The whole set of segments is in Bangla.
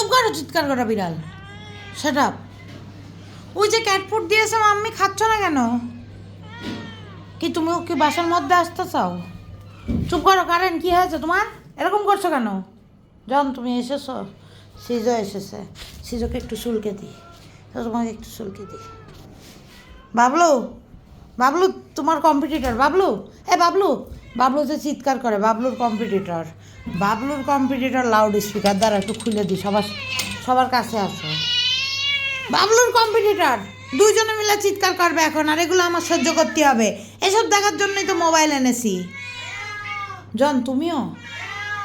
চুপ করো, চিৎকার করা বিড়াল। সেটা ওই যে ক্যাট ফুড দিয়েছে মাম্মি, খাচ্ছ না কেন? কি তুমি কি বাসার মধ্যে আসতে চাও? চুপ করো। কারেন্ট কী হয়েছে তোমার? এরকম করছো কেন? যখন তুমি এসেছো, সিজো এসেছে, সিজোকে একটু চুলকে দিই, তোমাকে একটু চুলকে দিই। বাবলু, বাবলু তোমার কম্পিটিটর বাবলু। বাবলু, বাবলু যে চিৎকার করে, বাবলুর কম্পিটিটর, বাবলুর কম্পিটিটর লাউড স্পিকার দ্বারা একটু খুলে দিই, সবার কাছে আসো। বাবলুর কম্পিটিটর দুইজনে মিলে চিৎকার করবে এখন, আর এগুলো আমার সহ্য করতে হবে। এসব দেখার জন্যই তো মোবাইল এনেছি। জন, তুমিও?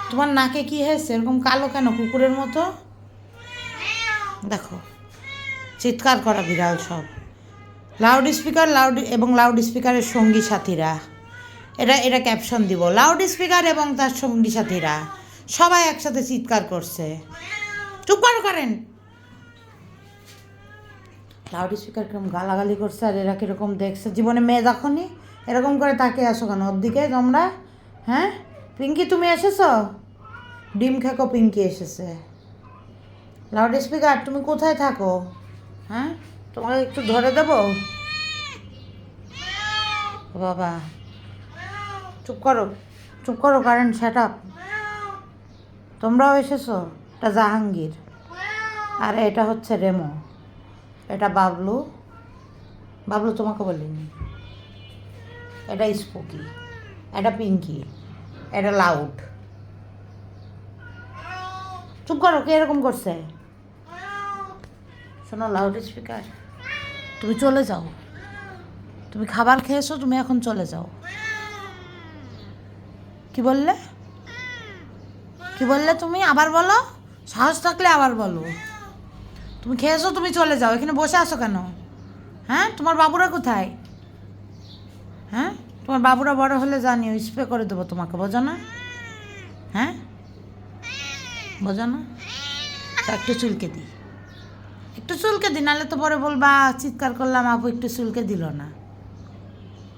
তোমার নাকে কি হয়েছে এরকম কালো কেন, কুকুরের মতো? দেখো, চিৎকার করা বিড়াল সব। লাউড স্পিকার, লাউড স্পিকারের সঙ্গী সাথীরা, এটা ক্যাপশন দিব, লাউড স্পিকার এবং তার সঙ্গী সাথীরা সবাই একসাথে চিৎকার করছে। চুপ করো কারেন্ট। লাউড স্পিকার কিরকম গালাগালি করছে, আর এরা কীরকম দেখছে। জীবনে মেয়ে দেখনি, এরকম করে তাকিয়ে আসো কেন ওর দিকে তোমরা? হ্যাঁ পিঙ্কি, তুমি এসেছো? ডিম খেকো পিঙ্কি এসেছে। লাউড স্পিকার তুমি কোথায় থাকো? হ্যাঁ, তোমাকে একটু ধরে দেবো? বাবা চুপ করো, চুপ করো কারেন্ট, সেট আপ। তোমরাও এসেছো? এটা জাহাঙ্গীর, আর এটা হচ্ছে রেমো, এটা বাবলু। বাবলু তোমাকে বলিনি। এটা স্পুকি, এটা পিঙ্কি, এটা লাউড। চুপ করো, কে এরকম করছে? শোনো লাউড স্পিকার, তুমি চলে যাও। তুমি খাবার খেয়েছো, তুমি এখন চলে যাও। কি বললে? কি বললে তুমি? আবার বলো, সাহস থাকলে আবার বলো। তুমি খেয়েছো, তুমি চলে যাও। এখানে বসে আছো কেন? হ্যাঁ, তোমার বাবুরা কোথায়? হ্যাঁ, তোমার বাবুরা বড় হলে জানিও, স্প্রে করে দেবো তোমাকে, বোঝো না? হ্যাঁ, বোঝো না? তা একটু চুলকে দিই, একটু চুলকে দিই, নাহলে তো পরে বলবা চিৎকার করলাম আপু একটু চুলকে দিল না।